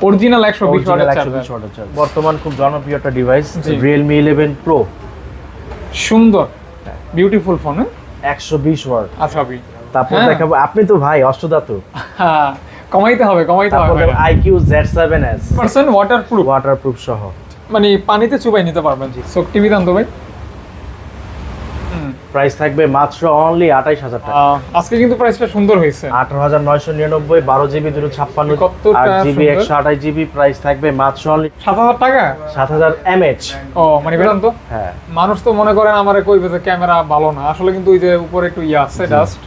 Original 120 ওয়াটের charger. বর্তমান খুব জনপ্রিয় একটা ডিভাইস Realme 11 Pro। সুন্দর বিউটিফুল ফোন। 120 ওয়াট। আচ্ছা ভাই, তারপর দেখাবো, আপনি তো ভাই অষ্টধাতু, হ্যাঁ কমাইতে হবে। তারপর IQ Z7s পার্সেন্ট ওয়াটারপ্রুফ সহ, মানে পানিতে চুবাই নিতে পারবেন। সো টিভি দাম তো ভাই প্রাইস থাকবে মাত্র অনলি 28000 টাকা। আজকে কিন্তু প্রাইসটা সুন্দর হয়েছে, 18999, 12GB 256 8GB 128GB। প্রাইস থাকবে মাত্র অনলি 7000 টাকা। 7000 mAh। ও মানে বেরান তো, হ্যাঁ মানুষ তো মনে করেন আমারে কইবে যে ক্যামেরা ভালো না, আসলে কিন্তু ওই যে উপরে একটু আছে ডাস্ট।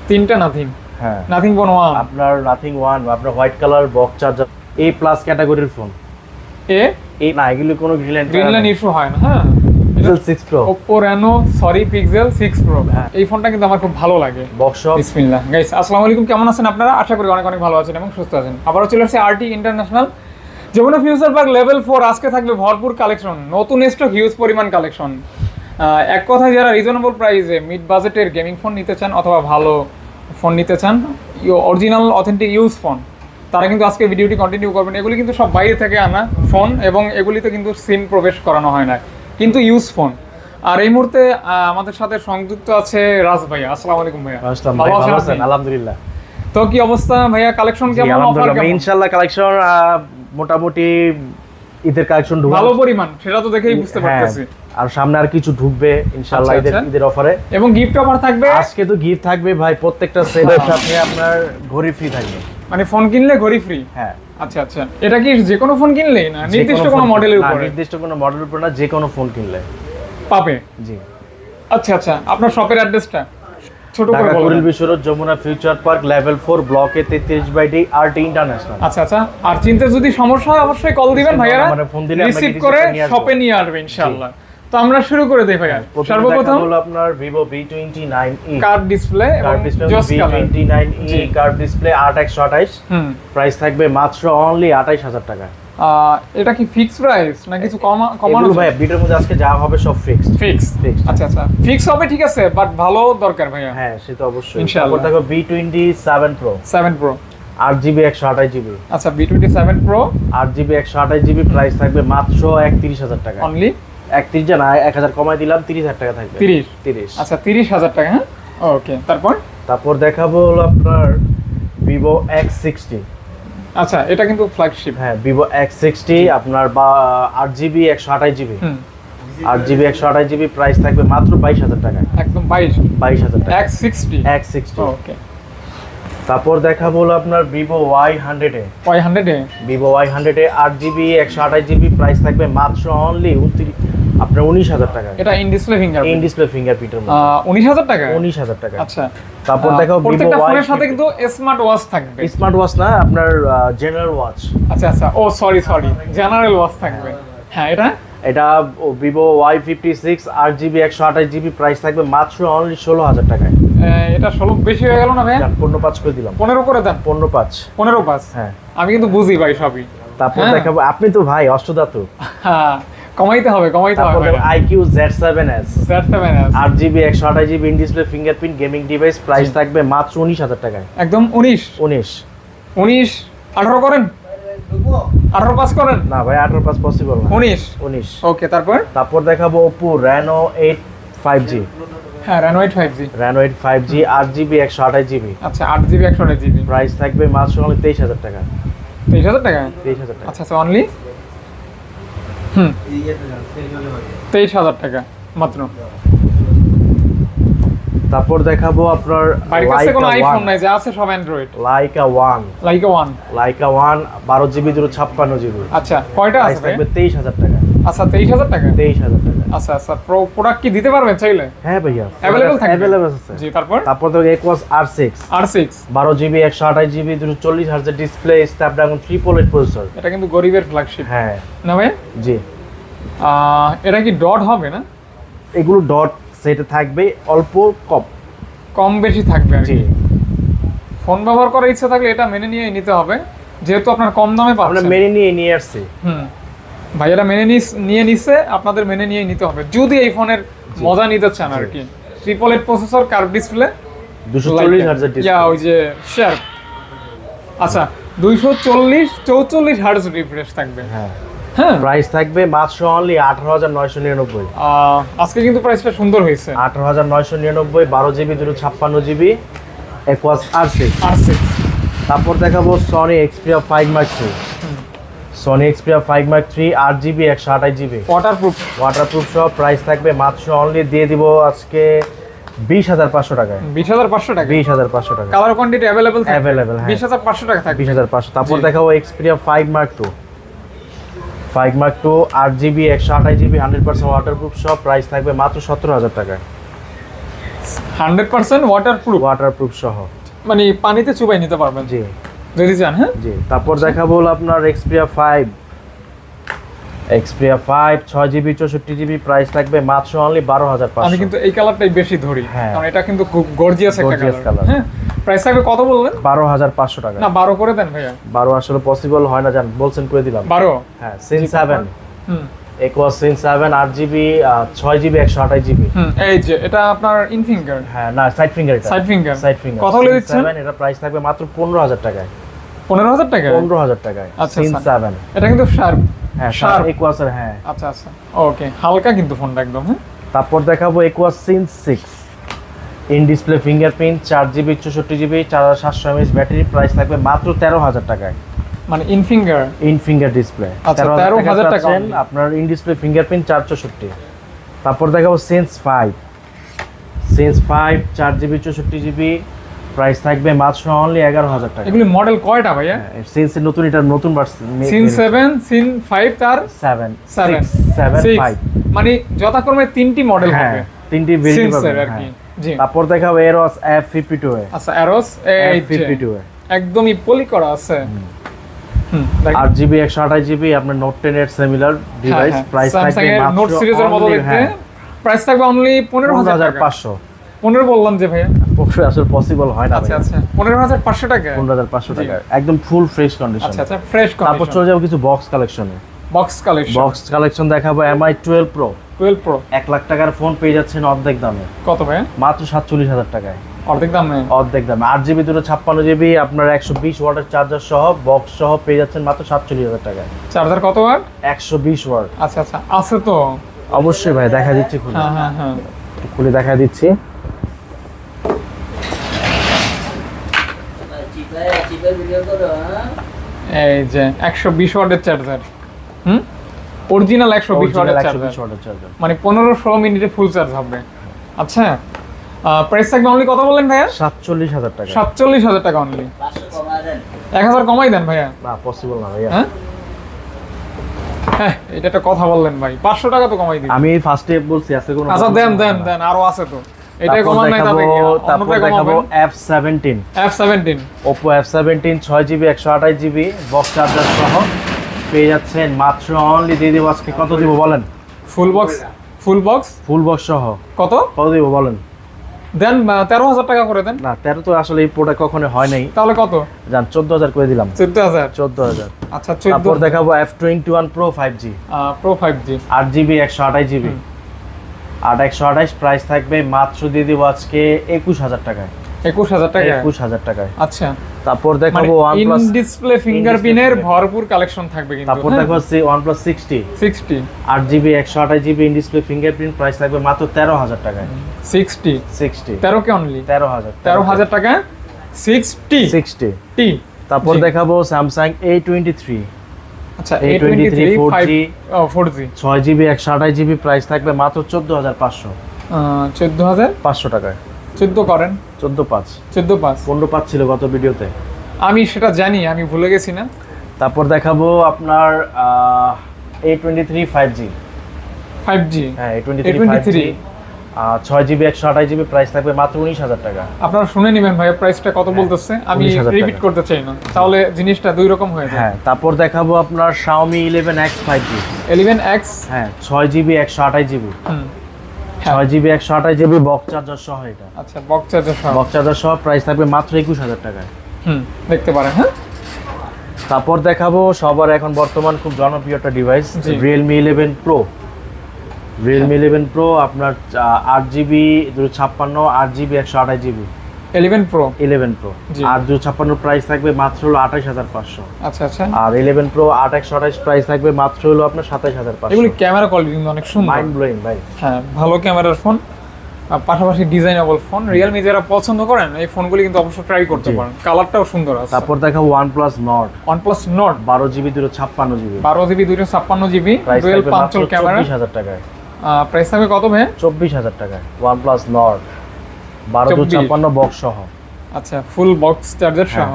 তিনটা নাথিং, হ্যাঁ নাথিং ফোন 1, আপনার নাথিং 1, আপনার white colour box charger, A+ ক্যাটাগরির ফোন। এই না, এগুলো কোনো গ্রিনল্যান্ড ইস্যু হয় না। হ্যাঁ Pixel 6 Pro, Oppo Reno Pixel 6 Pro, এই ফোনটা কিন্তু আমার খুব ভালো লাগে। বক্সশপ। বিসমিল্লাহ গাইস, আসসালামু আলাইকুম, কেমন আছেন আপনারা? আশা করি অনেক অনেক ভালো আছেন এবং সুস্থ আছেন। আবারও চলে আসছে RT international Jamuna future park level 4। আজকে থাকবে ভরপুর কালেকশন, নতুন স্টক, হিউজ পরিমাণ কালেকশন। এক কথায় যারা রিজনেবল প্রাইসে মিড বাজেটের গেমিং ফোন নিতে চান অথবা ভালো ফোন নিতে চান, অরিজিনাল অথেন্টিক ইউজ ফোন, তারা কিন্তু আজকে ভিডিওটি কন্টিনিউ করবেন। এগুলি কিন্তু সব বাইরে থেকে আনা ফোন এবং এগুলিতে কিন্তু সিম প্রবেশ করানো হয় না, কিন্তু ইউজ ফোন। আর এই মুহূর্তে আমাদের সাথে সংযুক্ত আছে রাজ ভাইয়া। আসসালামু আলাইকুম ভাইয়া। ভালো আছেন? আলহামদুলিল্লাহ। তো কি অবস্থা ভাইয়া, কালেকশন কেমন? অফার কেমন? ইনশাআল্লাহ কালেকশন মোটামুটি ঈদের কালেকশন ঢুকবে ভালো পরিমাণ, সেটা তো দেখেই বুঝতে পারতেছি। আর সামনে আর কিছু ঢুকবে ইনশাআল্লাহ ঈদের অফারে। এবং গিফট অফার থাকবে। আজকে তো গিফট থাকবে ভাই, প্রত্যেকটা সেটের সাথে আপনার ঘড়ি ফ্রি থাকবে। মানে ফোন কিনলে ঘড়ি ফ্রি? হ্যাঁ। আচ্ছা আচ্ছা, এটা কি যে কোনো ফোন কিনলেই না, নির্দিষ্ট কোনো মডেলের উপরে? নির্দিষ্ট কোনো মডেলের উপর না, যে কোনো ফোন কিনলে পাবে। জি। আচ্ছা আচ্ছা, আপনার শপের অ্যাড্রেসটা ছোট করে বলুন। Kuril Bishwa road, Jamuna future park, level 4, ব্লকে 33/D, RT ইন্টারন্যাশনাল। আচ্ছা আচ্ছা, আর চিন্তা যদি সমস্যা হয় অবশ্যই কল দিবেন ভাইয়ারা, রিসিভ করে শপে নিয়ে আসবে ইনশাআল্লাহ। তো আমরা শুরু করে দেই ভাইয়া। সর্বপ্রথম হলো আপনার Vivo V29e কার্ভ ডিসপ্লে এবং জোস colour. V29e curve display 8/128। Price থাকবে মাত্র অনলি 28000 টাকা। এটা কি ফিক্স প্রাইস না কিছু কমানো? ভাই ভিডিওর মধ্যে আজকে যা হবে সব ফিক্স। আচ্ছা আচ্ছা, ফিক্স হবে, ঠিক আছে, বাট ভালো দরকার ভাইয়া। হ্যাঁ সে তো অবশ্যই। ইনশাআল্লাহ। তারপর দেখো V27 Pro 8GB 128GB। আচ্ছা, V27 Pro 8GB 128GB। Price থাকবে মাত্র 31000 টাকা। অনলি 31 না, 1000 কমাই দিলাম, 30000 টাকা থাকবে। 30। আচ্ছা 30000 টাকা। হ্যাঁ ওকে। তারপর দেখাবো হলো আপনার Vivo X60। আচ্ছা, এটা কিন্তু ফ্ল্যাগশিপ। হ্যাঁ Vivo X60 আপনার 8GB 128GB। 8GB 128GB। Price থাকবে মাত্র 22000 টাকা। একদম 22000 টাকা। X60 ওকে। তারপর দেখাবো হলো আপনার Vivo Y100 Vivo Y100 8GB 128GB। Price থাকবে মাত্র অনলি আপনার 19000 টাকা। এটা ইন ডিসপ্লে ফিঙ্গারপ্রিন্টের মধ্যে 19000 টাকা। 19000 টাকা। আচ্ছা, তারপর দেখো প্রত্যেকটা ফোনের সাথে কিন্তু স্মার্ট ওয়াচ থাকবে। স্মার্ট ওয়াচ না, আপনার জেনারেল ওয়াচ। আচ্ছা আচ্ছা, ও সরি জেনারেল ওয়াচ থাকবে। হ্যাঁ এটা Vivo Y56 8GB 128GB। Price থাকবে মাত্র অনলি 16000 টাকায়। এটা 16 বেশি হয়ে গেল না ভাই? 15.5 করে দিলাম। 15 করে দেন। 15.5। হ্যাঁ আমি কিন্তু বুঝি ভাই সবই। তারপর দেখাবো, আপনি তো ভাই অষ্টধাতু। হ্যাঁ কমাইতে হবে। IQ Z7s 8GB 128GB in display fingerprint gaming device. Price থাকবে মাত্র 19000 টাকায়। একদম 19 18 করেন, 18 পাস করেন না ভাই, 18 পাস পসিবল না। 19 ওকে। তারপর দেখাবো Oppo Reno 8 5G। হ্যাঁ Reno 8 5G 8GB 128GB। আচ্ছা 8GB 128GB। প্রাইস থাকবে মাত্র অনলি 23000 টাকা। 23000 টাকা। আচ্ছা আচ্ছা, অনলি 23000 টাকা মাত্র। তারপর দেখাবো আপনার বাড়ির কাছে কোনো আইফোন নাই, যা আছে সব অ্যান্ড্রয়েড। Leica 1 12GB 256GB। আচ্ছা কয়টা আছে? থাকবে 23000 টাকা। আচ্ছা 23000 টাকা। 23000 টাকা। আচ্ছা আচ্ছা, প্রোডাক্ট কি দিতে পারবেন চাইলে? হ্যাঁ ভাইয়া, अवेलेबल আছে। জি। তারপর তো Aquos R6 12GB 128GB 240Hz display, Snapdragon 888 processor. এটা কিন্তু গরিবের ফ্ল্যাগশিপ। হ্যাঁ না ভাই? জি। এটা কি ডট হবে না? এগুলো ডট সেটা থাকবে, অল্প কম বেশি থাকবে। জি। ফোন ব্যবহার করার ইচ্ছা থাকলে এটা মেনে নিয়ে নিতে হবে, যেহেতু আপনার কম দামে পাচ্ছেন। আমরা মেনে নিয়ে আসছি। ভাইয়েরা নিয়ে নিছে, আপনাদের মেনে নিয়ে নিতে হবে যদি এই ফোনের মজা নিতে চান আর কি। 888 processor, curve display, 240Hz display. ওই যে শেয়ার। আচ্ছা 240 44 হার্জ রিফ্রেশ থাকবে। হ্যাঁ হ্যাঁ, প্রাইস থাকবে মাত্র অনলি 18,999। আজকে কিন্তু প্রাইসটা সুন্দর হয়েছে। 18,999, 12 GB 256 GB Aquos R6। R6 তারপর দেখাবো Sony Xperia 5 Mark III। Sony Xperia 5 Mark III 8GB 128GB waterproof সহ প্রাইস থাকবে মাত্র অনলি দিয়ে দিব আজকে 20,500 টাকায়। 20,500 টাকা। 20,500 টাকা। কালার কোয়ান্টিটি अवेलेबल থাকবে। अवेलेबल হ্যাঁ। 20,500 টাকা থাকবে। 20,500। তারপর দেখাবো Xperia 5 Mark II। 5 Mark II 8GB 128GB 100% waterproof সহ প্রাইস থাকবে মাত্র 17,000 টাকায়। 100% ওয়াটারপ্রুফ সহ মানে পানিতে চুবাই নিতে পারবেন জি যদি চান। হ্যাঁ জি। তারপর দেখাবো হলো আপনার Xperia 5 6GB 64GB প্রাইস থাকবে মাত্র অনলি 12,500। আমি কিন্তু এই কালারটাই বেশি ধরি হ্যাঁ। কারণ এটা কিন্তু খুব গর্জিয়াস একটা Gorgeous কালার। color। হ্যাঁ, প্রাইস থাকবে কত বললেন? 12,500 টাকা। না 12 করে দেন ভাইয়া। 12 আসলে পসিবল হয় না, জান বলছেন করে দিলাম। 12 হ্যাঁ সিন 7 হুম Aquos scene 7 8GB 6GB 128GB। এই যে এটা আপনার ইন ফিঙ্গার। হ্যাঁ না সাইড ফিঙ্গার, এটা সাইড ফিঙ্গার। সাইড ফিঙ্গার কত হলে দিচ্ছেন? এটা প্রাইস থাকবে মাত্র 15,000 টাকায়। 15,000 টাকা। 15,000 টাকায় আচ্ছা, সিন আচ্ছা। 7। এটা কিন্তু শার্প। হ্যাঁ Sharp। Aquos এর হ্যাঁ। আচ্ছা আচ্ছা ওকে, হালকা কিন্তু ফোনটা একদম। হ্যাঁ, তারপর দেখাবো Aquos sense 6 in display fingerprint 4GB 64GB 4700 mAh battery price থাকবে মাত্র 13,000 টাকায়। মানে in finger. In finger display আচ্ছা, 13,000 টাকা পাচ্ছেন আপনার ইন ডিসপ্লে ফিঙ্গারপ্রিন্ট 464। তারপর দেখাবো সেন্স 5 4GB 64GB প্রাইস থাকবে মাত্র অনলি 11,000 টাকা। এগুলি মডেল কয়টা ভাইয়া? সেন্সের নতুন, এটা নতুন ভার্সন সিন 7 সিন 5 তার 7 7 5 মানে যথাক্রমে তিনটি মডেল হবে। হ্যাঁ তিনটি ভেরিয়েন্ট সিন পাবেন আর কি। হ্যাঁ। জি। তারপর দেখাবো এরোস F52 আচ্ছা এরোস এই যে F52 একদমই পলি করা আছে। দেখেন। 8GB 128GB আপনার নোট 10 এর সিমিলার ডিভাইস প্রাইস থাকবে মাত্র নোট সিরিজের মতো দেখতে। প্রাইস থাকবে অনলি 15,000 টাকা। 15,500। 15 বললাম যে ভাইয়া। আসলে পসিবল হয় না। আচ্ছা আচ্ছা 15,500 টাকা। 15,500 টাকা একদম ফুল ফ্রেশ কন্ডিশন। আচ্ছা আচ্ছা ফ্রেশ তারপর কন্ডিশন। চলে যাবো কিছু বক্স কালেকশনে। বক্স কালেকশন দেখাবো MI 12 Pro 12 Pro 1 লাখ টাকার ফোন পেয়ে যাচ্ছেন অর্ধেক দামে। কত ভাইয়া? মাত্র 47,000 টাকায়। অর্ধেক দামে? অর্ধেক দামে 8GB 256GB আপনার 120 ওয়াটের চার্জার সহ বক্স সহ পেয়ে যাচ্ছেন মাত্র 47,000 টাকায়। চার্জার কত ওয়াট? 120 ওয়াট। আচ্ছা আচ্ছা আছে তো। অবশ্যই ভাই দেখা দিচ্ছি খুলে। হ্যাঁ হ্যাঁ হ্যাঁ খুলে দেখা দিচ্ছি। এই যে 120 ওয়াটের চার্জার। অরিজিনাল 120 ওয়াটের চার্জার। মানে 15-16 মিনিটে ফুল চার্জ হবে। আচ্ছা প্রাইস থাকবে অনলি কত বললেন ভাইয়া? 47,000 টাকা। 47,000 টাকা অনলি। 1000 কমাই দেন ভাইয়া। না পসিবল না ভাইয়া। হ্যাঁ এটা একটা কথা বললেন ভাই, 500 টাকা তো কমাই দিন। আমি ফার্স্টে বলছি আছে কোনো। আচ্ছা দেন আরো আছে তো। এটাই কমান নাই তাতে কি? তারপর দেখাবো F17 Oppo F17 6GB 128GB box charger সহ পেয়ে যাচ্ছেন মাত্র অনলি দিয়ে দেব আজকে কত দিব বলেন? ফুল বক্স সহ কত দিব বলেন? দেন 13,000 টাকা করে দেন। না 13 তো আসলে এই প্রোডাক্ট কখনো হয় নাই। তাহলে কত? জান 14,000 করে দিলাম। 14,000 আচ্ছা 14। তারপর দেখাবো F21 Pro 5G 8GB 128GB 128 price থাকবে মাত্র দিয়ে দিব আজকে 21,000 টাকায়। 21,000 টাকা? 21,000 টাকায়। আচ্ছা তারপর দেখাবো OnePlus ইন ডিসপ্লে ফিঙ্গারপ্রিন্টের ভরপুর কালেকশন থাকবে কিন্তু। তারপর দেখাবো OnePlus 60 8GB 128GB in display fingerprint price থাকবে মাত্র 13,000 টাকায়। 60 13 কে অনলি 13,000 টাকা 60 টি। তারপর দেখাবো Samsung A23 আচ্ছা A23 4G 6GB 128GB price থাকবে মাত্র 14,500 14,500 টাকায়। 14 করেন 14,500 15,500 ছিল গত ভিডিওতে। আমি সেটা জানি, আমি ভুলে গেছি না। তারপর দেখাবো আপনার A23 5G হ্যাঁ A23 6GB 128GB প্রাইস থাকবে মাত্র 19,000 টাকা। আপনারা শুনে নেবেন ভাই প্রাইসটা কত বলতেছে, আমি 19,000 রিপিট করতে চাই না, তাহলে জিনিসটা দুই রকম হয়ে যায়। হ্যাঁ তারপর দেখাবো আপনার Xiaomi 11X 5G 11X হ্যাঁ 6GB 128GB 6GB 128GB box charger সহ এটা। আচ্ছা বক্স চার্জার সহ প্রাইস থাকবে মাত্র 21,000 টাকায়। দেখতে পারেন। হ্যাঁ তারপর দেখাবো সবার এখন বর্তমান খুব জনপ্রিয় একটা ডিভাইস Realme 11 Pro আপনার 8GB 256 8GB 128GB 11 pro 11 pro জি। 8/256 প্রাইস থাকবে মাত্র হলো 28500। আচ্ছা আচ্ছা, আর 11 প্রো 8/128 প্রাইস থাকবে মাত্র হলো আপনার 27500। এগুলি ক্যামেরা কোয়ালিটি কিন্তু অনেক সুন্দর, মাইন্ড ব্লোয়িং ভাই। হ্যাঁ ভালো ক্যামেরার ফোন, পাশাপাশি ডিজাইনেবল ফোন। রিয়েলমি যারা পছন্দ করেন এই ফোনগুলি কিন্তু অবশ্যই ট্রাই করতে জি। পারেন, কালারটাও সুন্দর আছে। তারপর দেখাবো OnePlus Nord OnePlus Nord 12GB 256GB 12GB 256GB price dual থাকবে মাত্র পাঞ্চল ক্যামেরা। 24000 টাকায়। প্রাইস থাকবে কত ভাই? 24000 টাকায় OnePlus Nord 12/256 বক্স সহ। আচ্ছা, ফুল বক্স চার্জার সহ।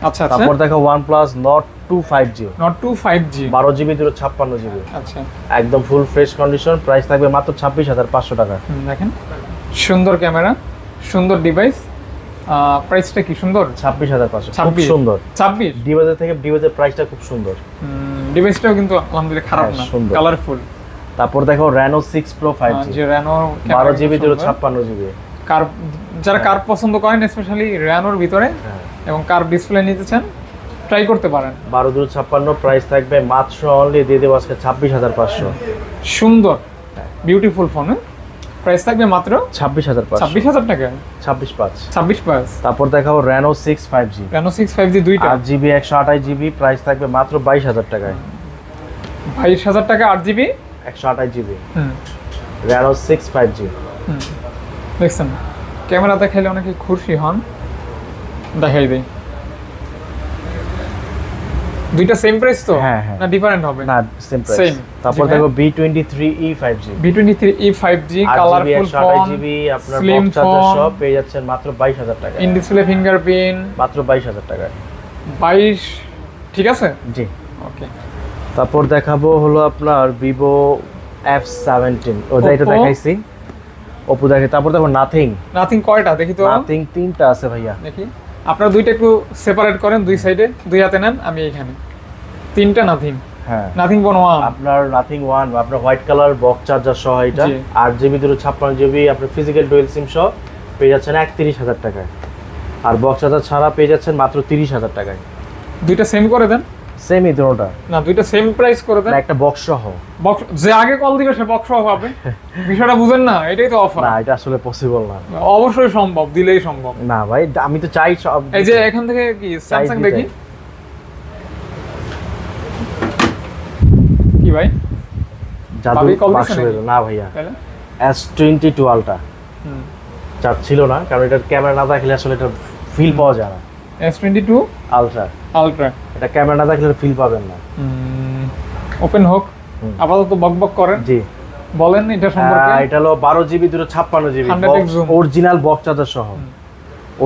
আচ্ছা আচ্ছা, তারপর দেখো OnePlus Nord 2 5G Nord 2 5G 12GB 256GB আচ্ছা, একদম ফুল ফ্রেশ কন্ডিশন, প্রাইস থাকবে মাত্র 26500 টাকা। দেখেন সুন্দর ক্যামেরা, সুন্দর ডিভাইস। প্রাইসটা কি সুন্দর? 26500 খুব 26 সুন্দর। 26 ডিভাইসের থেকে ডিভাইসের প্রাইসটা খুব সুন্দর। ডিভাইসটাও কিন্তু আলহামদুলিল্লাহ খারাপ হ্যাঁ, না, সুন্দর। কালারফুল। তারপর দেখো Reno 6 Pro 5G যে Reno 12GB 256GB কার, যারা কার পছন্দ করেন স্পেশালি Renoর ভিতরে হ্যাঁ এবং কার ডিসপ্লে নিতে চান ট্রাই করতে পারেন। 12/256 প্রাইস থাকবে মাত্র অনলি দিয়ে দেবো আজকে 26500। সুন্দর বিউটিফুল ফোন, প্রাইস থাকবে মাত্র 26500 26000 টাকা, 26500। 26 তারপর দেখাবো Reno 6 5G Reno 6 5G দুইটা 8GB 128GB প্রাইস থাকবে মাত্র 22000 টাকায়। 22000 টাকা 8GB 128GB Reno 6 5G দেখছেন, ক্যামেরা দেখাইলে অনেকে খুশি হন। দেখাই দেই, দুইটা সেম প্রাইস তো? হ্যাঁ, হ্যাঁ। না ডিফারেন্ট হবে? না সেম প্রাইস। Same। তারপর জি, দেখো B23e 5G B23e 5G 8GB colourful phone, 128GB আপনার স্লিম বক্স চার্জার ফোন, সব পেয়ে যাচ্ছেন মাত্র 22000 টাকায়। ইন ডিসপ্লে ফিঙ্গারপ্রিন্ট, মাত্র 22000 টাকায়। 22 ঠিক আছে, জি। ওকে। তারপর দেখাবো হলো আপনার Vivo F17 ওটা এটা Oppo? দেখাইছি। Oppo দেখাই। তারপর দেখো Nothing নাথিং কয়টা দেখি তো? Nothing 3টা আছে ভাইয়া। দেখি আপনারা দুইটা একটু সেপারেট করেন, দুই সাইডে, দুই হাতে নেন, আমি এখানে। তিনটা নাথিং, হ্যাঁ নাথিং ফোন 1 আপনার Nothing 1 আপনার হোয়াইট কালার বক্স চার্জার সহ এটা জি। 8GB 256GB আপনার ফিজিক্যাল ডুয়াল সিম সহ পেয়ে যাচ্ছেন 31000 টাকায়। আর বক্স চার্জার ছাড়া পেয়ে যাচ্ছেন মাত্র 30000 টাকায়। দুইটা সেম করে দেন। সেমই দুটোটা না, দুইটা সেম প্রাইস করে দেন। না একটা বক্স সহ। বক্স যে আগে কল দিবে সে বক্স সহ পাবে, বিষয়টা বুঝেন না? এটাই তো অফার। না এটা আসলে পসিবল না। অবশ্যই সম্ভব, দিলেই সম্ভব। না ভাই আমি তো চাই সব। এই যে এখান থেকে কি স্যামসাং দেখি কি ভাই? জাদু ভাবি call বাক্স দিছে নাকি? না ভাইয়া তাহলে S22 আলট্রা হুম, চার ছিল না, কারণ এটার ক্যামেরা না থাকলে আসলে এটা ফিল পাওয়া যায় না। S22 আলট্রা আলট্রা এটা ক্যামেরা না থাকলে ফিল পাবেন না। ওপেন হোক, হুম। আপাতত বক বক করেন, জি বলেন এটা সম্পর্কে। এটা হলো 12GB 256GB 100x zoom। Original box charger সহ,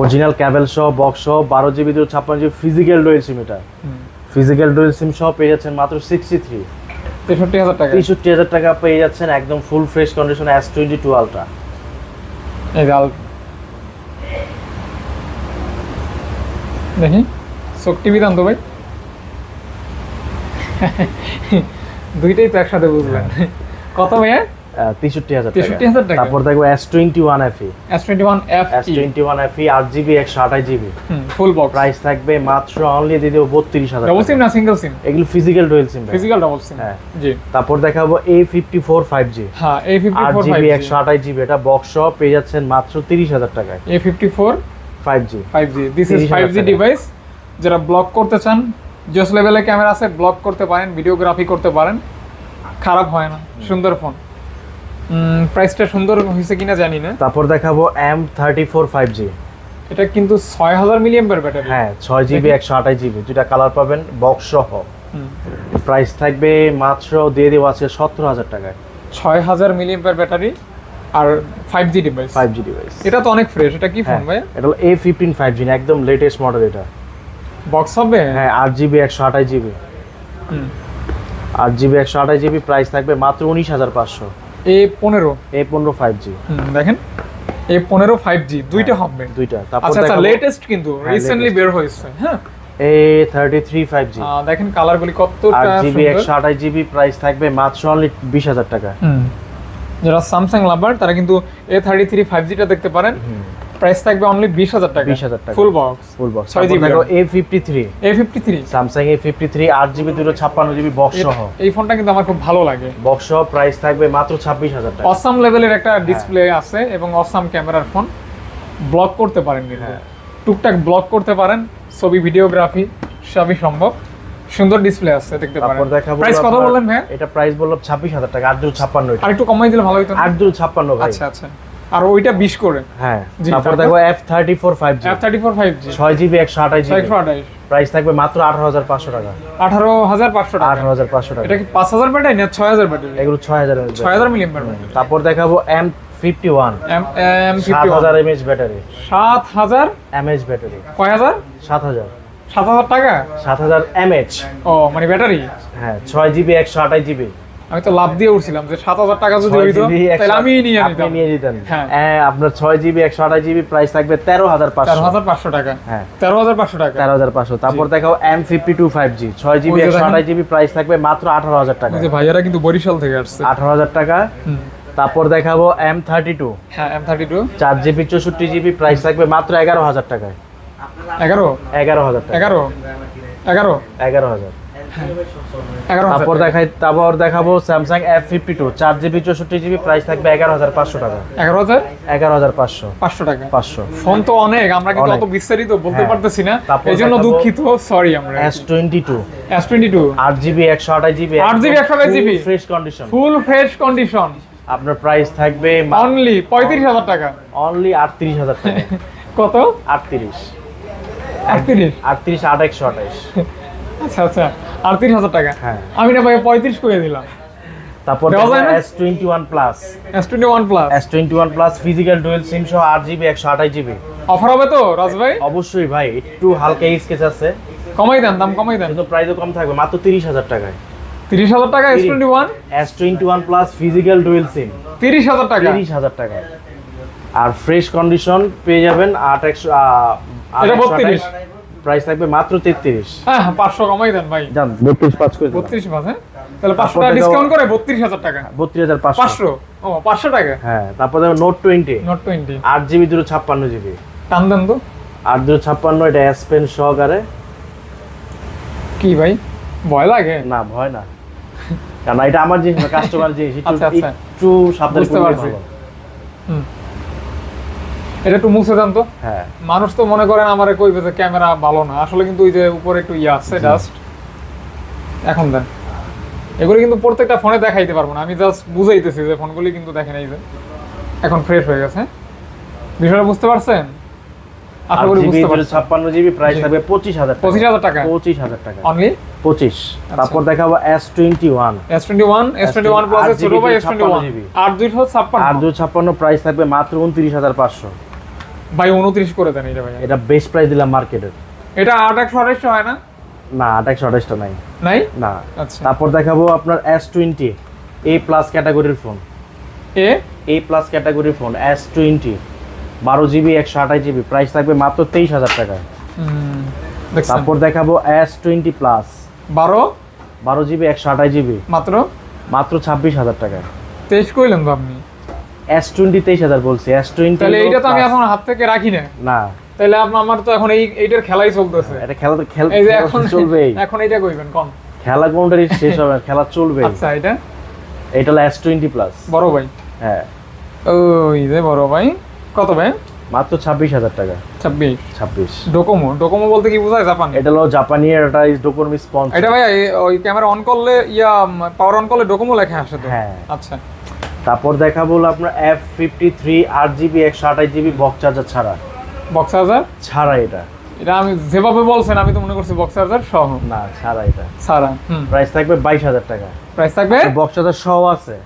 অরিজিনাল ক্যাবেল সহ বক্স সহ 12GB 256GB physical dual SIM. এটা ফিজিক্যাল ডুয়াল সিম সহ পেয়ে যাচ্ছেন মাত্র 63000 টাকা। 63000 টাকা পেয়ে যাচ্ছেন একদম full fresh condition S22 ultra. এই গাল দেখি সোক টিভি দাম তো ভাই, দুইটাই তো একসাথে বুঝলেন। কত ভাইয়া? 63000 63000 টাকা। তারপর দেখো S21 FE S21 FE S21 FE 8GB 128GB full box, price থাকবে মাত্র অনলি দিয়ে দেবো 32000 ডাবল সিম না সিঙ্গেল সিম? এগুলো physical dual SIM. Physical double সিম, হ্যাঁ। জি। তারপর দেখাবো A54 5G হ্যাঁ, A54 8GB 5G 128GB এটা বক্স সহ পেয়ে যাচ্ছেন মাত্র 30000 টাকায়। A54 5G 5G this is 30,000 5G টাকা। ডিভাইস। যারা ব্লগ করতে চান, জোস লেভেলে ক্যামেরা আছে, ব্লগ করতে পারেন, ভিডিওগ্রাফি করতে পারেন, খারাপ হয় না, সুন্দর ফোন। প্রাইসটা সুন্দর হয়েছে কিনা জানি না। তারপর দেখাবো M34 5G এটা কিন্তু 6000 মিলিঅ্যাম্পিয়ার ব্যাটারি। হ্যাঁ 6GB 128GB দুইটা কালার পাবেন বক্স সহ। প্রাইস থাকবে মাত্র দিয়ে দেবো আজকে 17000 টাকায়। 6000 মিলিঅ্যাম্পিয়ার ব্যাটারি আর 5G ডিভাইস। 5G ডিভাইস এটা তো অনেক ফ্রেশ। এটা কি ফোন ভাই? এটা হলো A15 5G একদম লেটেস্ট মডেল এটা। বক্স হবে? হ্যাঁ 8GB 128GB 8GB 128GB price থাকবে মাত্র 19500। A15 A15 5G দেখেন, A15 5G দুইটা হবে। দুইটা। তারপর আচ্ছা আচ্ছা, দেখাবো লেটেস্ট কিন্তু রিসেন্টলি latest। বের হয়েছে। হ্যাঁ, A33 5G দেখেন কালারগুলি কতটা 8GB সুন্দর। 128GB প্রাইস থাকবে মাত্র অনলি 20000 টাকা। যারা স্যামসাং লাভার তারা কিন্তু A33 5G টা দেখতে পারেন। প্রাইস থাকবে অনলি 20000 টাকা। 20000 টাকা full box, full box. 6GB দেখো A53 A53 Samsung A53 8GB 256GB box সহ। এই ফোনটা কিন্তু আমার খুব ভালো লাগে। বক্স সহ প্রাইস থাকবে মাত্র 26000 টাকা। অসাম লেভেলের একটা ডিসপ্লে আছে এবং অসাম ক্যামেরার ফোন। ব্লগ করতে পারেন কিন্তু হ্যাঁ। টুকটাক ব্লগ করতে পারেন, ছবি ভিডিওগ্রাফি সবই সম্ভব। সুন্দর ডিসপ্লে আছে দেখতে পারেন। তারপর দেখাবো প্রাইস কত আপনার- বললেন ভাই? এটা প্রাইস বললাম 26,000 টাকা, 856 এটা। আরেকটু কমাই দিলে ভালো হতো না? 856 ভাই। আচ্ছা আচ্ছা, আর ওইটা 20 করে। হ্যাঁ, জি, তারপর তারপর? দেখো F34 5G, F34 5G 6GB 128GB, 128, price থাকবে মাত্র 18,500 টাকা। 18,500 টাকা। 18,500 টাকা। এটা কি 5000 ব্যাটারি না 6000 ব্যাটারি? এগুলো 6000 mAh। 6000 milliampere battery. তারপর দেখাবো M51, M51 7000 mAh battery, 7000 mAh battery, কয় হাজার? 7000 7000 টাকা? 7000 mAh। ও মানে ব্যাটারি। হ্যাঁ, 6GB 128GB, আমি তো লাভ দিয়ে উঠছিলাম যে 7000 টাকা যদি হইতো 6GB তাহলে আমি নিয়ে আপনি নিতাম। নিয়ে নিতেন। হ্যাঁ। হ্যাঁ, আপনার 6GB 128GB প্রাইস থাকবে 13,500। 13500 টাকা। হ্যাঁ, 13500 টাকা। 13,500। তারপর দেখাও M52 5G, 6GB ওই যে দেখেন। 128GB, প্রাইস থাকবে মাত্র 18,000 টাকা। এই যে ভাইয়ারা কিন্তু বরিশাল থেকে আসছে। 18,000 টাকা। হুম। তারপর দেখাবো M32, হ্যাঁ M32 4GB 64GB, প্রাইস থাকবে মাত্র 11,000 টাকায়। 11 11,000 টাকা। 11 11 11,000। 11 তারপর দেখাবো Samsung F52, 4GB 64GB, price থাকবে 11,500 টাকা। 11,500। 500 টাকা। 500। ফোন তো অনেক, আমরা কিন্তু অনেক। অত বিস্তারিত বলতে হ্যাঁ। পারতেছি না, তারপর এই জন্য দেখাবো দুঃখিত, সরি আমরা। S22, S22 8GB 128GB, 8GB 128GB, fresh condition. Full fresh condition, আপনার প্রাইস থাকবে অনলি 35000 টাকা। অনলি 38,000 টাকা। কত? 38 38? 38 828। আচ্ছা আচ্ছা, 38000 টাকা। হ্যাঁ। আমি না ভাই 35 করে দিলাম। তারপর দেওয়া যায় না? S21 plus, S21 plus S21 plus physical dual SIM সহ 8GB 128GB। অফার হবে তো রাজ ভাই? অবশ্যই ভাই, একটু হালকা স্কেচ আছে, কমাই দেন, দাম কমাই দেন। কিন্তু প্রাইসও কম থাকবে, মাত্র 30,000 টাকায়। 30000 টাকা S21? S21 plus physical dual সিম 30000 টাকা। 30,000 টাকায়। আর ফ্রেশ কন্ডিশন পেয়ে যাবেন 8 এটা 32? প্রাইস থাকবে মাত্র 33। হ্যাঁ 500 কমাই দেন ভাই। জান 32 পাঁচ করে 32 পাস, হ্যাঁ তাহলে 500 তারপর টাকা দেখাবো- ডিসকাউন্ট করে 32000 টাকা। 32,500। 500? ও 500 টাকা। হ্যাঁ, তারপর দেখো নোট 20, নট 20। 8GB 256GB, টান দেন তো। 8 256, এটা S Pen সহকারে। কি ভাই ভয় লাগে? না, ভয় না, কারণ এটা আমার জিনিস না, কাস্টমার জিনিস, আচ্ছা, আচ্ছা। একটু সাবধানে বুঝতে করলে পারছি। ভালো। হুম। এটা একটু মুছে দেন তো। হ্যাঁ, মানুষ তো মনে করেন আমারে কইবে যে ক্যামেরা ভালো না, আসলে কিন্তু ওই যে উপরে একটু ইয়ে আছে ডাস্ট। এখন দেন, এগুলো কিন্তু প্রত্যেকটা ফোনে দেখাইতে পারবো না, আমি জাস্ট বুঝাইতেছি যে ফোনগুলি কিন্তু দেখেন এই যে এখন ফ্রেশ হয়ে গেছে। বিষয়টা বুঝতে পারছেন? আশা করি 8GB বুঝতে পারছেন। 256GB, প্রাইস জি। থাকবে 25,000 টাকা। 25,000 টাকা 25,000 টাকা। অনলি। 25। তারপর দেখাবো S21, S21 প্লাস ছোট ভাই S21 8GB 8256 8 256, প্রাইস থাকবে মাত্র 29,500। ভাই 29 করে দেন এটা ভাই। এটা বেস্ট প্রাইস দিলাম মার্কেটের। এটা 8128 হয় না? না, 828টা নাই। নাই? না। আচ্ছা। তারপর দেখাবো আপনার S20, A প্লাস ক্যাটাগরির ফোন। A প্লাস ক্যাটাগরির phone S20, 12GB 128GB, price থাকবে মাত্র 23,000 টাকা। দেখছেন? তারপর দেখাবো S20 প্লাস 12 12GB 128GB, মাত্র মাত্র 26,000 টাকা। 23 কইলেন তো আপনি। S20 23,000 বলছি, S20 তাহলে এইটা তো আমি এখন হাত থেকে রাখি না। না, তাহলে আমার তো এখন এইটার খেলাই চলতেছে। এটা খেলা তো এই যে এখন চলবেই। এখন এইটা কইবেন কোন? খেলা কোনটারই শেষ হবে না, খেলা চলবেই। আচ্ছা এটা এটা হলো S20 প্লাস। বড় ভাই। হ্যাঁ, ওই যে বড় ভাই কত ভাই? মাত্র 26,000 টাকা। 26। 26। ডোকোমো বলতে কি বোঝায়? জাপানি? এটা হলো জাপানি, এটা ইজ ডোকোমো স্পন্সর। এটা ভাই ওই ক্যামেরা অন করলে পাওয়ার অন করলে ডোকোমো লেখা আসে তো। হ্যাঁ। আচ্ছা। তারপর দেখাবো হলো আপনার F53 8GB 128GB box charger ছাড়া। বক্স চার্জার ছাড়া এটা। এটা আমি যেভাবে বলছেন আমি তো মনে করছি বক্স চার্জার সহ। না, ছাড়া এটা। সারা প্রাইস থাকবে 22,000 টাকা। প্রাইস থাকবে? বক্স চার্জার সহ আছে,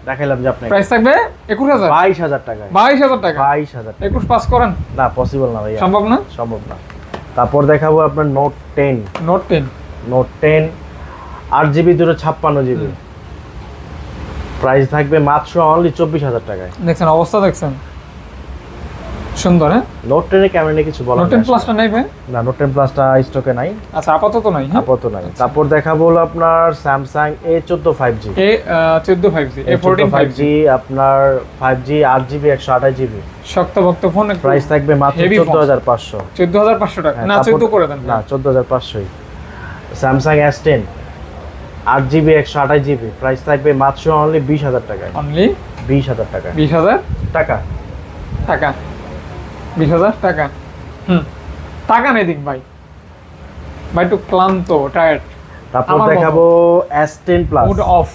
দেখাইলাম যে আপনাকে। প্রাইস থাকবে 21000। 22,000 টাকা। 22000 টাকা। 22,000 টাকা। 21 পাস করেন। না, পসিবল না ভাইয়া, সম্ভব না? সম্ভব না। তারপর দেখাবো আপনার note 10, note 10 note 10 8GB 256GB, price থাকবে মাত্র অনলি 24,000 টাকায়। দেখছেন অবস্থা, দেখছেন সুন্দর। হ্যাঁ, নোট 10 এর ক্যামেরা নিয়ে কিছু বলার নোট 10 প্লাসটা নাই ভাই? না, নোট 10 প্লাসটা স্টকে নাই, আচ্ছা আপাতত নাই। হ্যাঁ, আপাতত নাই। তারপর দেখাবো হলো আপনার Samsung A14 5G, A14 5G, A14 5G আপনার 5G 8GB 128GB, শক্তভক্ত phone. Price থাকবে মাত্র Heavy phone। 14,500। 14500 টাকা না, 14 করে দেন। না, 14,500। Samsung S10 8GB 128GB, price থাকবে মাত্র অনলি 20,000 টাকায়। অনলি 20,000 টাকা। 20000 টাকা। টাকা। 20,000 টাকা। টাকা নেই দিক ভাই, ভাই একটু ক্লান্ত, টায়ার্ড। তারপর দেখাবো S10 plus, mood off.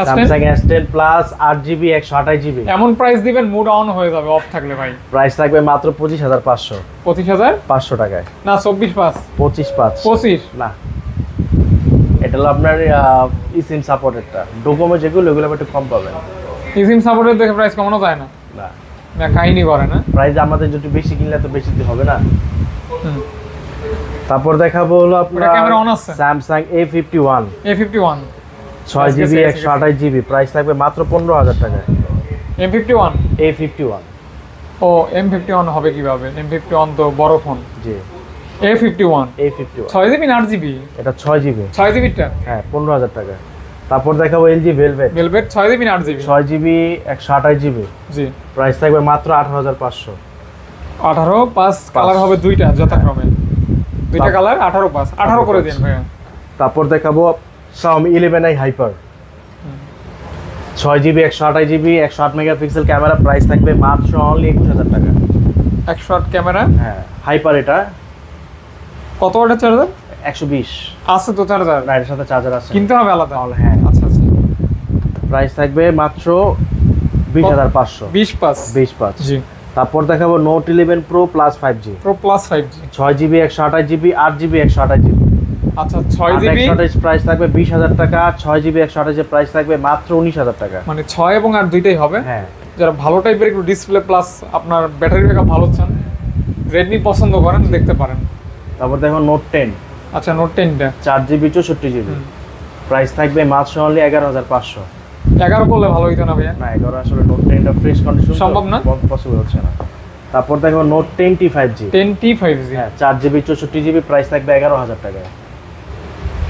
Samsung S10 plus 8GB 128GB। এমন প্রাইস দিবেন মুড অন হয়ে যাবে অফ থাকলে ভাই। প্রাইস থাকবে মাত্র 25,500। 25,500 টাকায় না, 24,500। 25,500 25 না, এটা হলো আপনার ইসিম সাপোর্টেডটা। ডোকোমো যেগুলো ওগুলো একটু কম পাবেন। ইসিম সাপোর্টের দেখে প্রাইস কমানো যায় না, না না কাহিনী করে না। প্রাইস আমাদের যদি বেশি কিনলে তো বেশি দিতে হবে না। তারপর দেখাবো হলো আপনার ক্যামেরা অন আছে Samsung A51 A51 6GB 128GB। Price থাকবে মাত্র 15,000 টাকায়। M51 A51 ও M51 হবে কিভাবে? M51 তো বড় ফোন। জি, A51 A51 6GB না 8GB? এটা 6GB। 6GB টা হ্যাঁ, 15,000 টাকা। তারপর দেখাবো LG Velvet ভেলভেট 6GB না 8GB? 6GB 128GB। জি, প্রাইস থাকবে মাত্র 18,500। 18,500 কালার হবে দুইটা যথাক্রমে, দুইটা কালার 18,500। 18 করে দিন ভাইয়া। তারপর দেখাবো Xiaomi 11i Hyper 6GB 128GB 108 megapixel camera. Price থাকবে মাত্র অনলি 21,000 টাকা। 108 ক্যামেরা। হ্যাঁ, হাইপার এটা কত ওয়াটের চার্জার 120। আছে তো চার্জার? না, এর সাথে চার্জার আছে, কিনতে হবে আলাদা। হ্যাঁ। আচ্ছা আচ্ছা, প্রাইস থাকবে মাত্র 20,500। 20,500 20,500। জি। তারপর দেখাবো Note 11 Pro Plus 5G Pro Plus 5G 6GB 128GB 8GB 128GB। আচ্ছা 6GB 128 প্রাইস থাকবে 20,000 টাকা। 6GB 128 প্রাইস থাকবে মাত্র 19,000 টাকা। মানে 6 এবং 8 দুইটাই হবে। হ্যাঁ, যারা ভালো টাইপের একটু ডিসপ্লে প্লাস আপনার ব্যাটারি ব্যাকআপ ভালো চান, Redmi পছন্দ করেন, দেখতে পারেন। তারপর দেখো Note 10 আচ্ছা Note 10 টা 4GB 64GB। প্রাইস থাকবে মাত্র অনলি 11,500। 11 করলে ভালো হইতো না ভাইয়া? না, 11 আসলে Note 10 টা ফ্রেশ কন্ডিশন সম্ভব না? পসিবল হচ্ছে না। তারপর দেখো Note 10T 5G 10T 5G হ্যাঁ 4GB 64GB। প্রাইস থাকবে 11,000 টাকায়।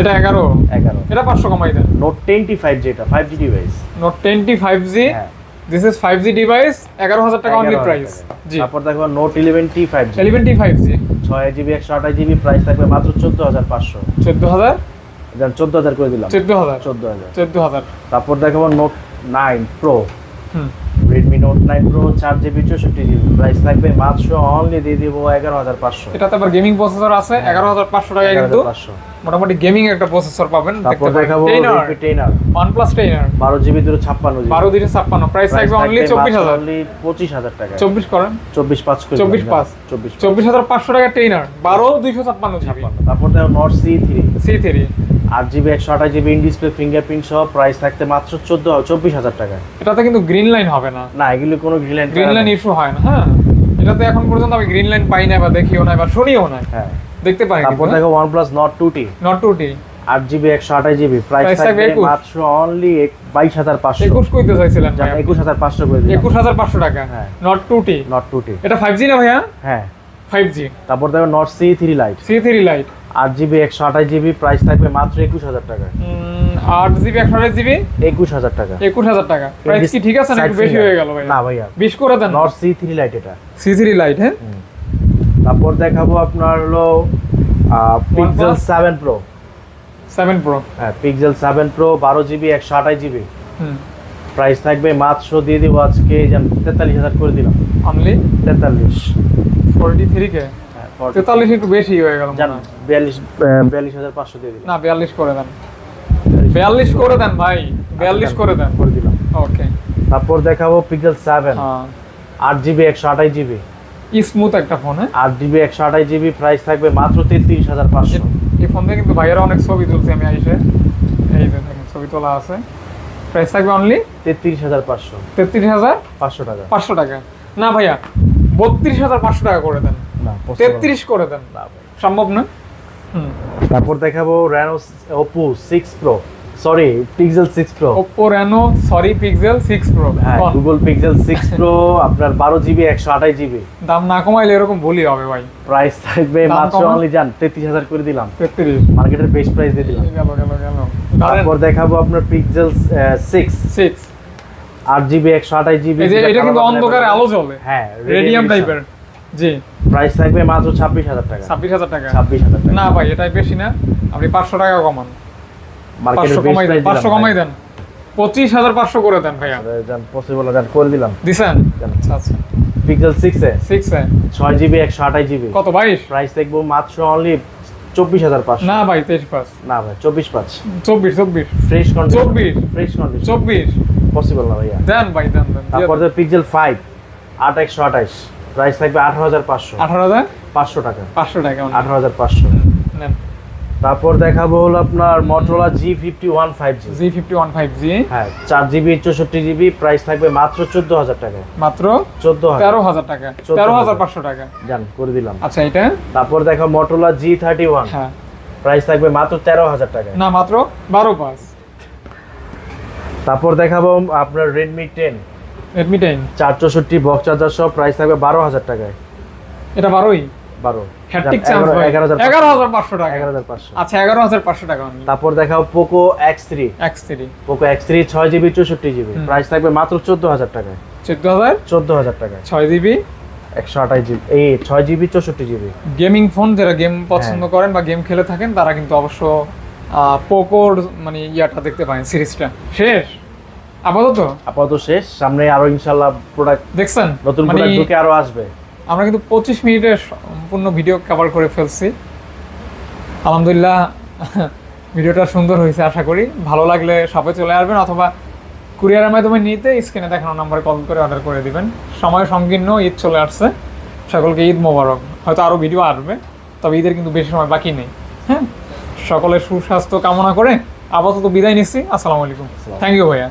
এটা 11। 11 এটা 500 কমাই দেন। Note 10T 5G এটা 5G device. Note 10T 5G হ্যাঁ, দিস ইজ 5G ডিভাইস, 11,000 টাকা অনলি 11,000 প্রাইস। টাকা। জি। তারপর দেখো Note 11T 5G 11T 5G 6GB 128GB। Price থাকবে মাত্র 14,500। 14,000 দেন 14,000 করে দিলাম। 14,000 14,000। 14,000 তারপর দেখাবো Note 9 Pro হুম। Redmi Note 9 Pro 4GB 64GB। Price থাকবে মাত্র অনলি দিয়ে দিব 11,500। এটাতে আবার গেমিং প্রসেসর আছে 11,500 টাকায় কিন্তু 11,500। মোটামুটি গেমিং একটা প্রসেসর পাবেন। তারপর দেখাবো Redmi 10R OnePlus 10R 12GB 256GB 12,256 price থাকবে অনলি 24,000। অনলি 25,000 টাকা। 24 করেন 24,500 করে 24,500 24,500 টাকা 10R 12,256GB। তারপর দেখো Note C3 C3 8GB 128GB in display fingerprint সহ। প্রাইস থাকতে মাত্র 24,000 টাকা। এটাতে কিন্তু গ্রিন লাইন হবে না, না, এগুলো কোনো গ্রিন লাইন ইস্যু হয় না। হ্যাঁ, এটাতে এখন পর্যন্ত আমি গ্রিন লাইন পাই না বা দেখিও না বা শুনিও না, হ্যাঁ। দেখতে পাই। তারপর দেখো OnePlus Nord 2T Not 2T 8GB 128GB। Price price থাকবে থাকবে 21 মাত্র অনলি 22,500। 21 কইতে চাইছিলেন ভাই, 21,500 করে দিলাম। 21,500 টাকা। হ্যাঁ। Not 2T Nord 2T এটা 5G না ভাইয়া? হ্যাঁ। 5G তারপর দেখো Nord C3 Lite C3 Lite 8GB 128GB। Price থাকবে মাত্র 21,000 টাকা। 8GB 128GB 21,000 টাকা। 21,000 টাকা। প্রাইস কি ঠিক আছে না একটু বেশি হয়ে গেল ভাই? না ভাইয়া, 20 করে দেন। Nord C3 Lite এটা। C3 Lite হ্যাঁ। তারপর দেখাবো আপনার হলো Pixel 7 Pro 7 Pro হ্যাঁ Pixel 7 Pro 12GB 128GB। হুম। প্রাইস থাকবে মাত্র দিয়ে দিব আজকে 43,000 করে দিলাম। অনলি 43 43 কে 43 একটু বেশি হয়ে গেল মনে জান হয়। 42,500 দিয়ে দিলাম। না 42 করে দেন, 42 করে দেন ভাই, 42 করে দেন। করে দিলাম। ওকে। তারপর দেখাবো Pixel 7 হ্যাঁ 8GB 128GB স্মুথ একটা ফোন। হ্যাঁ 8GB 128GB। প্রাইস থাকবে মাত্র 33,500। এই ফোন দিয়ে কিন্তু ভাইয়েরা অনেক ছবি তুলছে, আমি আইসে এই যে দেখেন ছবি তোলা আছে। প্রাইস থাকবে অনলি 33,500। 33,500 টাকা। 500 টাকা না ভাইয়া, 32,500 টাকা করে দেন। না 33 করে দেন, না ভাই। সম্ভব না। হুম। তারপর দেখাবো Oppo 6 Pro sorry Pixel 6 Pro Oppo Reno sorry Pixel 6 Pro হ্যাঁ Google Pixel 6 Pro আপনার 12GB 128GB। দাম না কমাইলে এরকম ভুলই হবে ভাই। প্রাইস থাকবে দাম মাত্র কমান। অনলি জান 33,000 করে দিলাম। 33 মার্কেটের বেস্ট প্রাইস দিয়ে দিলাম। গেল গেল গেল। তারপর দেখাবো আপনার Pixel 6 8GB 128GB। এই যে এটা কিন্তু অন্ধকারে আলো জ্বলে, হ্যাঁ রেডিয়াম টাইপের। জি। প্রাইস থাকবে মাত্র 26,000 টাকা। 26,000 টাকা 26,000 টাকা না ভাই, এটাই বেশি না। আপনি 500 টাকা কমান, মার্কেটের 500 বেস্ট কমাই দেন, প্রাইস 500 কমাই দেন, 25,500 করে দেন ভাইয়া। জান পসিবল জান করে দিলাম। দিছেন? জান। আচ্ছা আচ্ছা পিক্সেল 6 এ 6 এ 6GB 128GB কত 22? প্রাইস দেখবো মাত্র অনলি 24,500। না ভাই 23 না ভাই 24,500 24 fresh condition 24 fresh condition 24 possible না ভাইয়া। দেন ভাই দেন তারপর পিক্সেল 5 8 প্রাইস থাকবে 18,500 18,500 টাকা 500 টাকা 18,500। নেন তারপর দেখাবো হলো আপনার Motorola G51 5G G51 5G হ্যাঁ 4GB 64GB প্রাইস থাকবে মাত্র 14,000 টাকা মাত্র 14,000 13,000 টাকা 13,500 টাকা জান করে দিলাম। আচ্ছা এটা তারপর দেখো Motorola G31 হ্যাঁ প্রাইস থাকবে মাত্র 13,000 টাকা। না মাত্র 12,500 তারপর দেখাবো আপনার Redmi 10 Redmi 10 464 বক্স চার্জার সহ প্রাইস থাকবে 12,000 টাকায়। এটা 12ই 12 হ্যাপটিক চার্জ ভাই 11,500 টাকা 11,500। আচ্ছা 11,500 টাকা only। তারপর দেখাও Poco X3 X3 6GB 64GB price থাকবে মাত্র 14,000 টাকায় 14,000 টাকায় 6GB 128GB এই 6GB 64GB গেমিং ফোন যারা গেম পছন্দ করেন বা গেম খেলে থাকেন তারা কিন্তু অবশ্য পোকোর মানে ইয়াটা দেখতে পারেন সিরিজটা শেষ আপাতত শেষ, সামনে আরো ইনশাআল্লাহ প্রোডাক্ট দেখছেন নতুন মানে প্রোডাক্ট ঢুকে আরো আসবে। আমরা কিন্তু 25 মিনিটের সম্পূর্ণ ভিডিও কভার করে ফেলছি আলহামদুলিল্লাহ। ভিডিওটা সুন্দর হয়েছে, আশা করি ভালো লাগলে শপে চলে আসবেন অথবা কুরিয়ারের মাধ্যমে নিতে স্ক্রিনে দেখানো নাম্বারে কল করে অর্ডার করে দিবেন। সময় সংকীর্ণ, ঈদ চলে আসছে, সকলকে ঈদ মোবারক। হয়তো আরও ভিডিও আসবে, তবে ঈদের কিন্তু বেশি সময় বাকি নেই। হ্যাঁ, সকলের সুস্বাস্থ্য কামনা করে আপাতত বিদায় নিচ্ছি। আসসালামু আলাইকুম, থ্যাংক ইউ ভাইয়া।